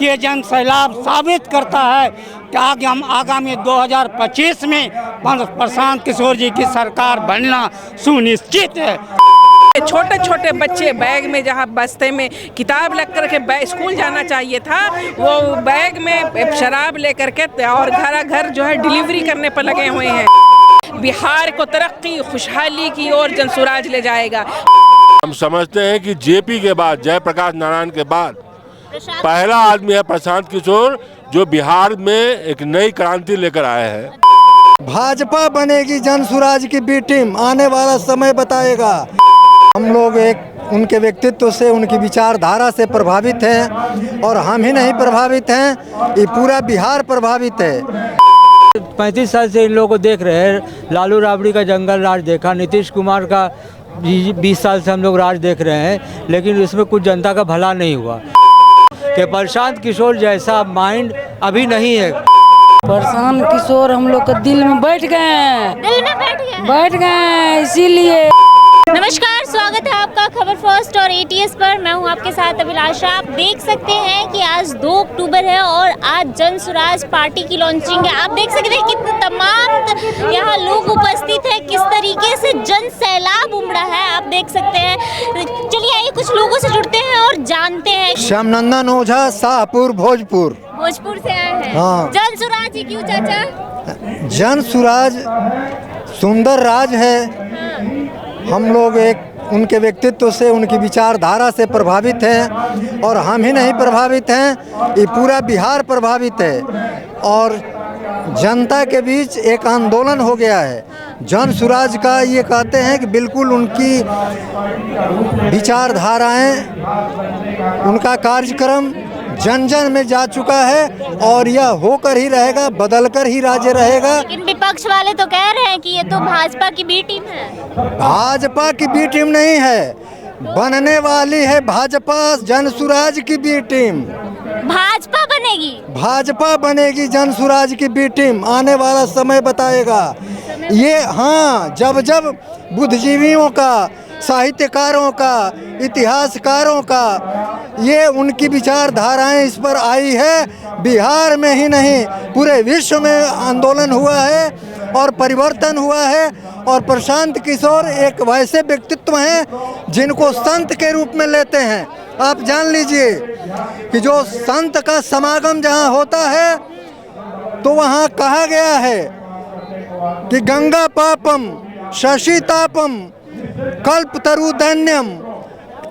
कि ये जन सैलाब साबित करता है कि आगे हम आगामी 2025 में प्रशांत किशोर जी की सरकार बनना सुनिश्चित है। छोटे छोटे बच्चे बैग में, जहाँ बस्ते में किताब लग कर के स्कूल जाना चाहिए था, वो बैग में शराब लेकर के और घर घर जो है डिलीवरी करने पर लगे हुए हैं। बिहार को तरक्की खुशहाली की ओर जनसुराज ले जाएगा। हम समझते हैं कि जेपी के बाद, जयप्रकाश नारायण के बाद पहला आदमी है प्रशांत किशोर, जो बिहार में एक नई क्रांति लेकर आए हैं। भाजपा बनेगी जनसुराज की बी टीम, आने वाला समय बताएगा। हम लोग एक उनके व्यक्तित्व से, उनकी विचारधारा से प्रभावित हैं, और हम ही नहीं प्रभावित हैं, ये पूरा बिहार प्रभावित है। 35 साल से इन लोगों को देख रहे हैं। लालू राबड़ी का जंगल राज देखा, नीतीश कुमार का 20 साल से हम लोग राज देख रहे हैं, लेकिन इसमें कुछ जनता का भला नहीं हुआ। कि प्रशांत किशोर जैसा माइंड अभी नहीं है। प्रशांत किशोर हम लोग के दिल में बैठ गए, बैठ गए इसीलिए। नमस्कार, स्वागत है आपका खबर फर्स्ट और एटीएस पर। मैं हूं आपके साथ अभिलाषा। आप देख सकते हैं कि आज 2 अक्टूबर है और आज जनसुराज पार्टी की लॉन्चिंग है। आप देख सकते हैं कि तमाम यहाँ लोग उपस्थित हैं, किस तरीके से जन सैलाब उमड़ा है आप देख सकते हैं। चलिए आइए कुछ लोगों से जुड़ते हैं और जानते हैं। श्यामनंदन ओझा, शाहपुर, भोजपुर से आए हैं। हाँ। जनसुराज ही क्यों चाचा? जनसुराज सुंदर राज है। हम लोग एक उनके व्यक्तित्व से, उनकी विचारधारा से प्रभावित हैं, और हम ही नहीं प्रभावित हैं, ये पूरा बिहार प्रभावित है। और जनता के बीच एक आंदोलन हो गया है जनसुराज का। ये कहते हैं कि बिल्कुल उनकी विचारधाराएं, उनका कार्यक्रम जन जन में जा चुका है, और यह होकर ही रहेगा, बदलकर ही राज्य रहेगा। लेकिन विपक्ष वाले तो कह रहे हैं कि ये तो भाजपा की बी टीम है। भाजपा की बी टीम नहीं है, बनने वाली है भाजपा जनसुराज की बी टीम। भाजपा बनेगी, भाजपा बनेगी जनसुराज की बी टीम, आने वाला समय बताएगा। ये हाँ, जब जब बुद्धिजीवियों का, साहित्यकारों का, इतिहासकारों का, ये उनकी विचारधाराएं इस पर आई है, बिहार में ही नहीं पूरे विश्व में आंदोलन हुआ है और परिवर्तन हुआ है। और प्रशांत किशोर एक वैसे व्यक्तित्व हैं जिनको संत के रूप में लेते हैं। आप जान लीजिए कि जो संत का समागम जहाँ होता है, तो वहाँ कहा गया है कि गंगा पापम शशि तापम कल्पतरु दैन्यम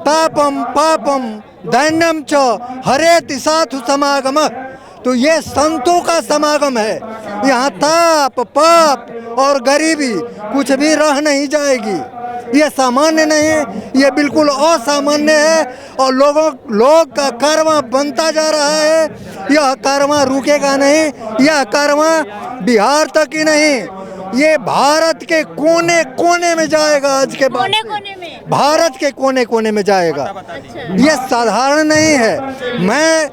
तापम पापम दैन्यम च हरेति साधु समागम। तो ये संतों का समागम है। यहाँ ताप, पाप और गरीबी कुछ भी रह नहीं जाएगी। ये सामान्य नहीं है, ये बिल्कुल असामान्य है, और लोग का कारवां बनता जा रहा है। यह कारवां रुकेगा नहीं, यह कारवां बिहार तक ही नहीं, ये भारत के कोने कोने में जाएगा। आज के बाद कोने में भारत के कोने कोने में जाएगा। ये साधारण नहीं है। मैं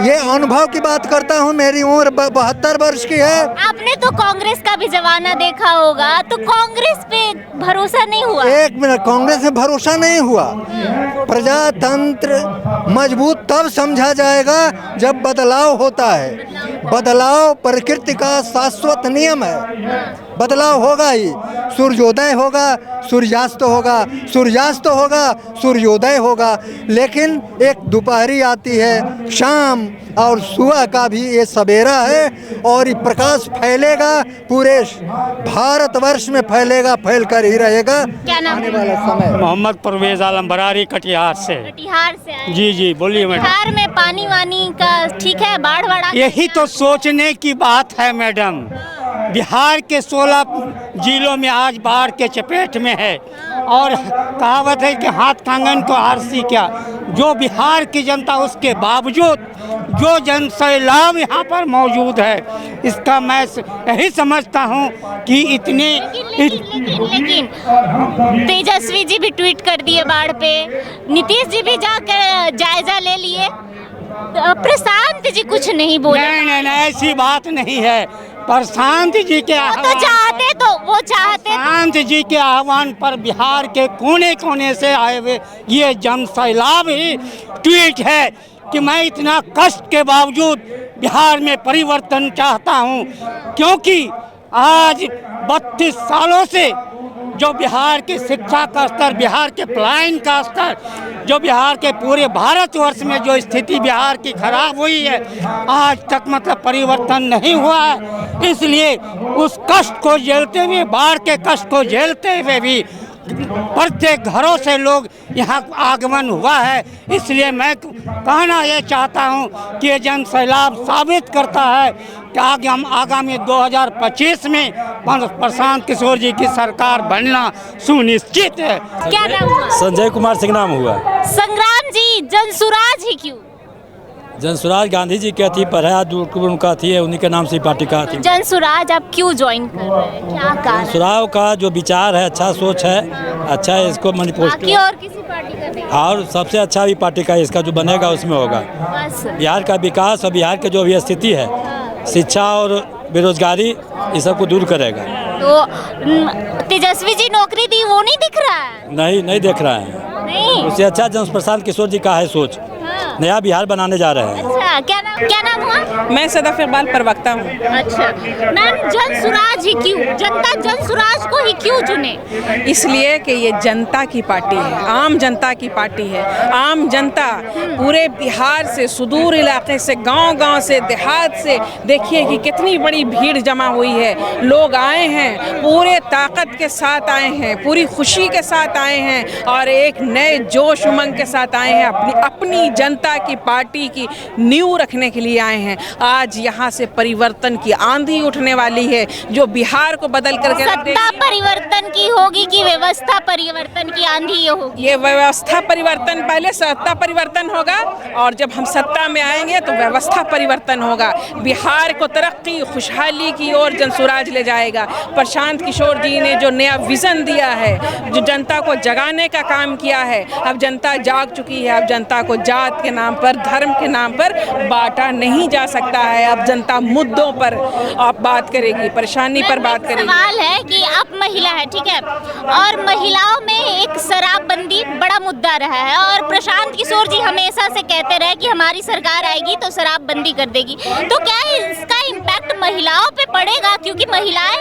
ये अनुभव की बात करता हूँ, मेरी उम्र 72 वर्ष की है। आपने तो कांग्रेस का भी जमाना देखा होगा, तो कांग्रेस पे भरोसा नहीं हुआ? एक मिनट, कांग्रेस में भरोसा नहीं हुआ। प्रजातंत्र मजबूत तब समझा जाएगा जब बदलाव होता है। बदलाव प्रकृति का शाश्वत नियम है। बदलाव होगा ही, सूर्योदय होगा, सूर्यास्त होगा, सूर्यास्त होगा, सूर्योदय होगा, लेकिन एक दोपहरी आती है, शाम, और सुबह का भी ये सवेरा है, और ये प्रकाश फैलेगा, पूरे भारतवर्ष में फैलेगा, फैल कर ही रहेगा। क्या नाम आने वाला समय। मोहम्मद परवेज आलम बरारी, कटिहार से। कटिहार से आए? जी बोलिए मैडम। कटिहार में पानी वानी का ठीक है, बाढ़ बाढ़? यही तो सोचने की बात है मैडम। बिहार के 16 जिलों में आज बाढ़ के चपेट में है, और कहावत है कि हाथ कांगन को आरसी क्या। जो बिहार की जनता, उसके बावजूद जो जन सैलाब यहाँ पर मौजूद है, इसका मैं यही समझता हूँ कि इतने लेकिन तेजस्वी जी भी ट्वीट कर दिए बाढ़ पे, नीतीश जी भी जाकर जायजा ले लिए, प्रशांत जी कुछ नहीं बोले। नहीं, ऐसी बात नहीं है। प्रशांत जी के प्रशांत जी के आह्वान पर बिहार के कोने कोने से आए हुए ये जन सैलाब ही ट्वीट है। कि मैं इतना कष्ट के बावजूद बिहार में परिवर्तन चाहता हूं, क्योंकि आज 32 सालों से जो बिहार की शिक्षा का स्तर, बिहार के पलायन का स्तर, जो बिहार के पूरे भारतवर्ष में जो स्थिति बिहार की खराब हुई है, आज तक मतलब परिवर्तन नहीं हुआ है। इसलिए उस कष्ट को झेलते हुए, बाढ़ के कष्ट को झेलते हुए भी प्रत्येक घरों से लोग यहाँ आगमन हुआ है। इसलिए मैं कहना ये चाहता हूँ कि ये जन सैलाब साबित करता है कि आगामी 2025 में प्रशांत किशोर जी की सरकार बनना सुनिश्चित है। क्या नाम हुआ? संजय कुमार सिंह नाम हुआ। संग्राम जी, जनसुराज ही क्यों? जनसुराज गांधी जी के थी, पर है उनका थी, उन्हीं के नाम से पार्टी का थी। जनसुराज आप क्यों ज्वाइन कर रहे हैं, क्या कारण? जनसुराज का जो विचार है, अच्छा सोच है, अच्छा है, इसको बाकी और किसी पार्टी का नहीं? और सबसे अच्छा भी पार्टी का इसका जो बनेगा उसमें होगा। बस बिहार का विकास और बिहार की जो भी स्थिति है, शिक्षा और बेरोजगारी, इस सब को दूर करेगा। तो तेजस्वी जी नौकरी दी, वो नहीं दिख रहा है? नहीं देख रहा है। नहीं, उससे अच्छा प्रशांत किशोर जी का है सोच। नया बिहार बनाने जा रहे हैं। अच्छा, क्या नाम हुआ? मैं सदफ इकबाल प्रवक्ता हूँ। अच्छा मैम, जनसुराज ही क्यों, जनता जनसुराज को ही क्यों चुने? इसलिए कि ये जनता की पार्टी है, आम जनता की पार्टी है। आम जनता पूरे बिहार से, सुदूर इलाके से, गांव-गांव से, देहात से, देखिए कि कितनी बड़ी भीड़ जमा हुई है। लोग आए हैं, पूरे ताकत के साथ आए हैं, पूरी खुशी के साथ आए हैं और एक नए जोश उमंग के साथ आए हैं। अपनी जनता की पार्टी की नींव रखने के लिए आए हैं। आज यहाँ से परिवर्तन की आंधी उठने वाली है, जो बिहार को बदल करके सत्ता परिवर्तन की होगी कि व्यवस्था परिवर्तन की आंधी होगी? ये व्यवस्था परिवर्तन, पहले सत्ता परिवर्तन होगा और जब हम सत्ता में आएंगे तो व्यवस्था परिवर्तन होगा। बिहार को तरक्की, खुशहाली की ओर जनसुराज ले जाएगा। प्रशांत किशोर जी ने जो नया विजन दिया है, जो जनता को जगाने का काम किया है, अब जनता जाग चुकी है। अब जनता को जात के नाम पर, धर्म के नाम पर बांटा नहीं जा सकता है। अब जनता मुद्दों पर आप बात करेगी, परेशानी पर बात करेगी। सवाल है कि आप महिला है, ठीक है, और महिलाओं में एक शराबबंदी बड़ा मुद्दा रहा है और प्रशांत किशोर जी हमेशा से कहते रहे कि हमारी सरकार आएगी तो शराबबंदी कर देगी। तो क्या इसका इम्पैक्ट महिलाओं पे पड़ेगा? क्योंकि महिलाएं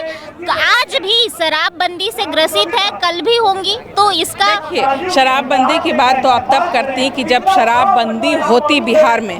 आज भी शराबबंदी से ग्रसित है, कल भी होंगी। तो इसका देखिए, शराबबंदी की बात तो आप तब करती कि जब शराबबंदी होती बिहार में।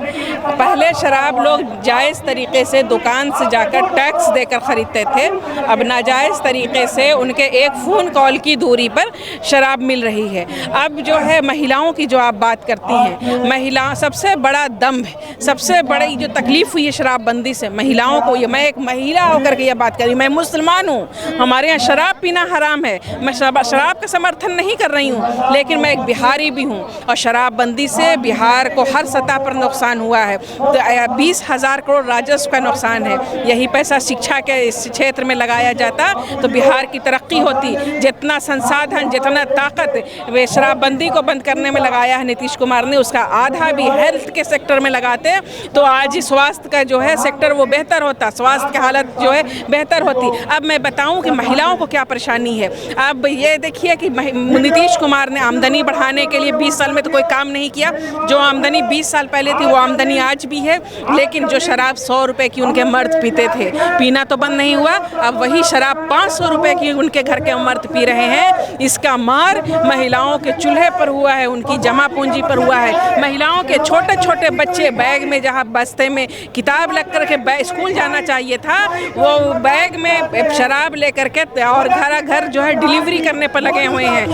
पहले शराब लोग जायज़ तरीके से दुकान से जाकर टैक्स देकर खरीदते थे, अब नाजायज़ तरीके से उनके एक फ़ोन कॉल की दूरी पर शराब मिल रही है। अब जो है महिलाओं की जो आप बात करती हैं, महिला सबसे बड़ा दम्भ, सबसे बड़ी जो तकलीफ़ हुई है शराबबंदी से महिलाओं को, ये मैं एक महिला होकर के ये बात करी, मैं मुसलमान हूँ, हमारे यहाँ शराब पीना हराम है, मैं शराब का समर्थन नहीं कर रही हूँ, लेकिन मैं एक बिहारी भी हूँ और शराबबंदी से बिहार को हर सतह पर नुकसान हुआ है। तो 20,000 करोड़ राजस्व का नुकसान है। यही पैसा शिक्षा के इस क्षेत्र में लगाया जाता तो बिहार की तरक्की होती। जितना संसाधन, जितना ताकत वे शराबबंदी को बंद करने में लगाया है नीतीश कुमार ने, उसका आधा भी हेल्थ के सेक्टर में लगाते तो आज स्वास्थ्य का जो है सेक्टर वो बेहतर होता, स्वास्थ्य की हालत जो है बेहतर होती। अब मैं बताऊं कि महिलाओं को क्या परेशानी है। अब ये देखिए कि नीतीश कुमार ने आमदनी बढ़ाने के लिए 20 साल में तो कोई काम नहीं किया। जो आमदनी 20 साल पहले थी वो आमदनी आज भी है, लेकिन जो शराब 100 रुपए की उनके मर्द पीते थे, पीना तो बंद नहीं हुआ, अब वही शराब 500 रुपए की उनके घर के मर्द पी रहे हैं। इसका मार महिलाओं के चूल्हे पर हुआ है, उनकी जमा पूंजी पर हुआ है। महिलाओं के छोटे छोटे बच्चे बैग में, जहाँ बस्ते में किताब लग कर के स्कूल जाना चाहिए था, वो बैग में शराब लेकर के और घर जो है डिलीवरी करने पर लगे हुए हैं।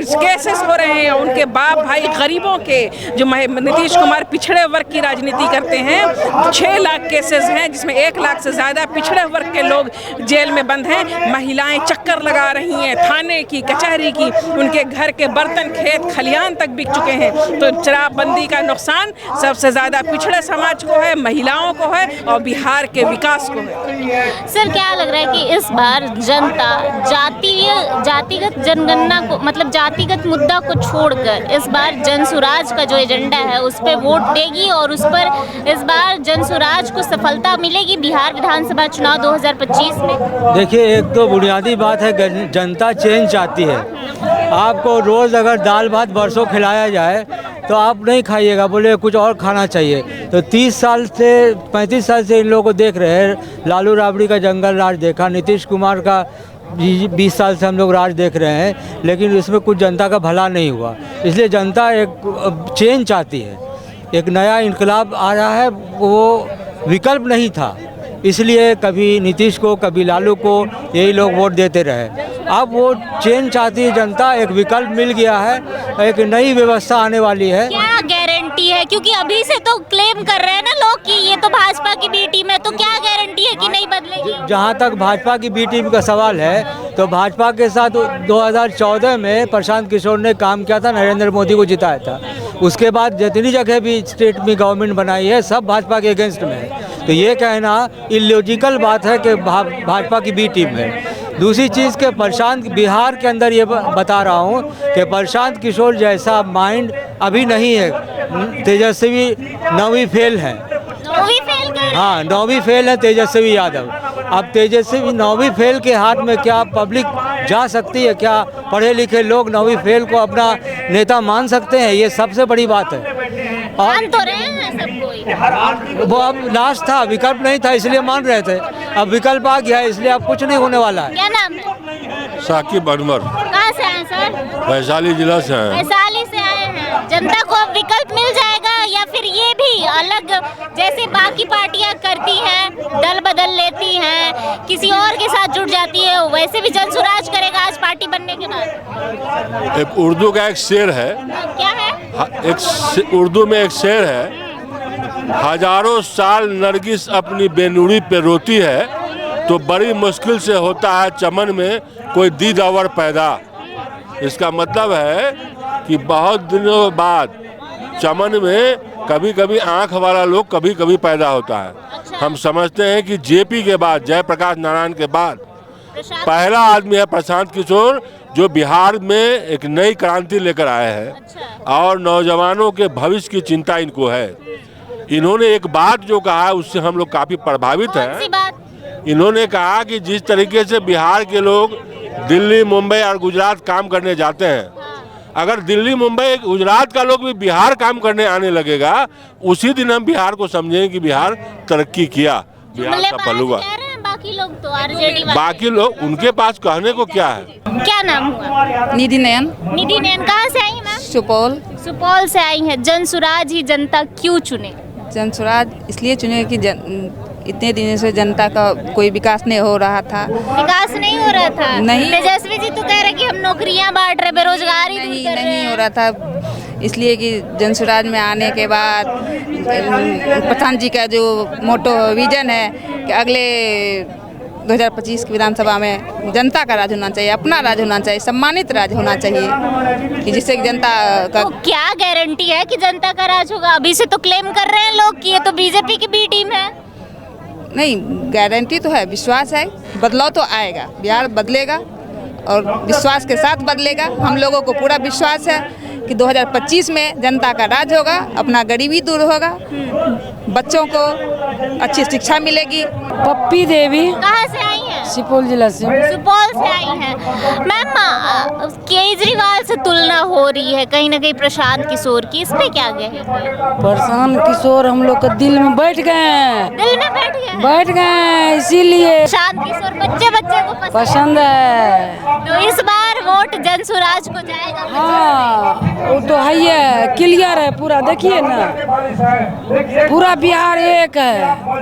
केसेस हो रहे हैं उनके बाप भाई गरीबों के, जो नीतीश कुमार पिछड़े वर्ग की राजनीति करते हैं। 6 लाख केसेस हैं जिसमें 1 लाख से ज़्यादा पिछड़े वर्ग के लोग जेल में बंद हैं। महिलाएं चक्कर लगा रही हैं, थाने की, कचहरी की, उनके घर के बर्तन, खेत खलियान तक बिक चुके हैं। तो शराबबंदी का नुकसान सबसे ज़्यादा पिछड़े समाज को है, महिलाओं को है और बिहार के विकास को है। सर, क्या लग रहा है कि इस बार जनता जातिगत जनगणना को, मतलब जातिगत मुद्दा को छोड़कर इस बार जनसुराज का जो एजेंडा है उस पर वोट देगी और उस पर इस बार जनसुराज को सफलता मिलेगी बिहार विधानसभा चुनाव 2025 में? देखिए, एक तो बुनियादी बात है, जनता चेंज चाहती है। आपको रोज़ अगर दाल भात बरसों खिलाया जाए तो आप नहीं खाइएगा, बोले कुछ और खाना चाहिए। तो 30 साल से 35 साल से इन लोगों को देख रहे हैं। लालू राबड़ी का जंगल राज देखा, नीतीश कुमार का 20 साल से हम लोग राज देख रहे हैं, लेकिन इसमें कुछ जनता का भला नहीं हुआ। इसलिए जनता एक चेंज चाहती है, एक नया इनकलाब आ रहा है, वो विकल्प नहीं था। इसलिए कभी नीतीश को कभी लालू को यही लोग वोट देते रहे। अब वो चेंज चाहती है जनता, एक विकल्प मिल गया है, एक नई व्यवस्था आने वाली है। क्या गारंटी है, क्योंकि अभी से तो क्लेम कर रहे हैं ना लोग कि ये तो भाजपा की बी टीम है, तो क्या गारंटी है कि नहीं बदलेगी? जहाँ तक भाजपा की बी टीम का सवाल है, तो भाजपा के साथ 2014 में प्रशांत किशोर ने काम किया था, नरेंद्र मोदी को जिताया था। उसके बाद जितनी जगह भी स्टेट में गवर्नमेंट बनाई है, सब भाजपा के अगेंस्ट में है। तो ये कहना इलॉजिकल बात है कि भाजपा की बी टीम है। दूसरी चीज़ के प्रशांत बिहार के अंदर ये बता रहा हूँ कि प्रशांत किशोर जैसा माइंड अभी नहीं है। तेजस्वी 9वीं फेल है, 9वीं फेल कर, हाँ 9वीं फेल है तेजस्वी यादव। अब तेजस्वी 9वीं फेल के हाथ में क्या पब्लिक जा सकती है? क्या पढ़े लिखे लोग 9वीं फेल को अपना नेता मान सकते हैं? ये सबसे बड़ी बात है। मान तो रहे हैं सब कोई। वो अब लास्ट था, विकल्प नहीं था, इसलिए मान रहे थे। अब विकल्प आ गया है, इसलिए अब कुछ नहीं होने वाला है। क्या नाम है? साकिब अनवर, कहाँ से आए सर? वैशाली जिला से हैं। वैशाली से आए हैं। जनता को अब विकल्प मिल जाएगा, या फिर ये भी अलग जैसे बाकी पार्टियां करती हैं, दल बदल लेती हैं, किसी और के साथ जुड़ जाती है, वैसे भी जन स्वराज करेगा आज पार्टी बनने के बाद? एक उर्दू का एक शेर है, क्या है? एक उर्दू में एक शेर है, हजारों साल नरगिस अपनी बेनूरी पे रोती है, तो बड़ी मुश्किल से होता है चमन में कोई दीदावर पैदा। इसका मतलब है कि बहुत दिनों बाद चमन में कभी कभी आंख वाला लोग कभी कभी पैदा होता है। हम समझते हैं कि जेपी के बाद, जयप्रकाश नारायण के बाद पहला आदमी है प्रशांत किशोर, जो बिहार में एक नई क्रांति लेकर आए हैं और नौजवानों के भविष्य की चिंता इनको है। इन्होंने एक बात जो कहा है उससे हम लोग काफ़ी प्रभावित हैं। इन्होंने कहा कि जिस तरीके से बिहार के लोग दिल्ली, मुंबई और गुजरात काम करने जाते हैं, अगर दिल्ली, मुंबई, गुजरात का लोग भी बिहार काम करने आने लगेगा, उसी दिन हम बिहार को समझेंगे कि बिहार तरक्की किया, बिहार सफल हुआ। बाकी लोग तो आरजेडी वाले, बाकी लोग, उनके पास कहने को क्या है? क्या नाम हुआ? निधि नयन। निधि नयन कहाँ से आई मैम? सुपौल। सुपौल से आई है। जन स्वराज ही जनता क्यों चुने? जन स्वराज इसलिए चुने कि इतने दिनों से जनता का कोई विकास नहीं हो रहा था। विकास नहीं हो रहा था? नहीं। तेजस्वी जी तो कह रहे कि हम नौकरियां बांट रहे, बेरोजगारी दूर कर रहे नहीं हैं। हो रहा था, इसलिए कि जन स्वराज में आने के बाद प्रधान जी का जो मोटो विजन है कि अगले 2025 की विधानसभा में जनता का राज होना चाहिए, अपना राज होना चाहिए, सम्मानित राज होना चाहिए, कि जिससे जनता का। तो क्या गारंटी है कि जनता का राज होगा? अभी से तो क्लेम कर रहे हैं लोग कि ये तो बीजेपी की बी टीम है। नहीं, गारंटी तो है, विश्वास है, बदलाव तो आएगा, बिहार बदलेगा और विश्वास के साथ बदलेगा। हम लोगों को पूरा विश्वास है कि 2025 में जनता का राज होगा, अपना गरीबी दूर होगा, बच्चों को अच्छी शिक्षा मिलेगी। पप्पी देवी। कहाँ से आई हैं? सुपौल जिला से। सुपौल से आई हैं। मैम, केजरीवाल से तुलना हो रही है कहीं ना कहीं प्रशांत किशोर की, इस पे क्या कहेंगे? प्रशांत किशोर हम लोग के दिल में बैठ गए हैं। दिल में बैठ गए? बैठ गए, इसीलिए प्रशांत किशोर बच्चे बच्चे को पसंद है। तो इस बार वोट जन स्वराज को जाएगा? हाँ, वो तो है ही है, क्लियर है पूरा। देखिए ना, पूरा बिहार एक है,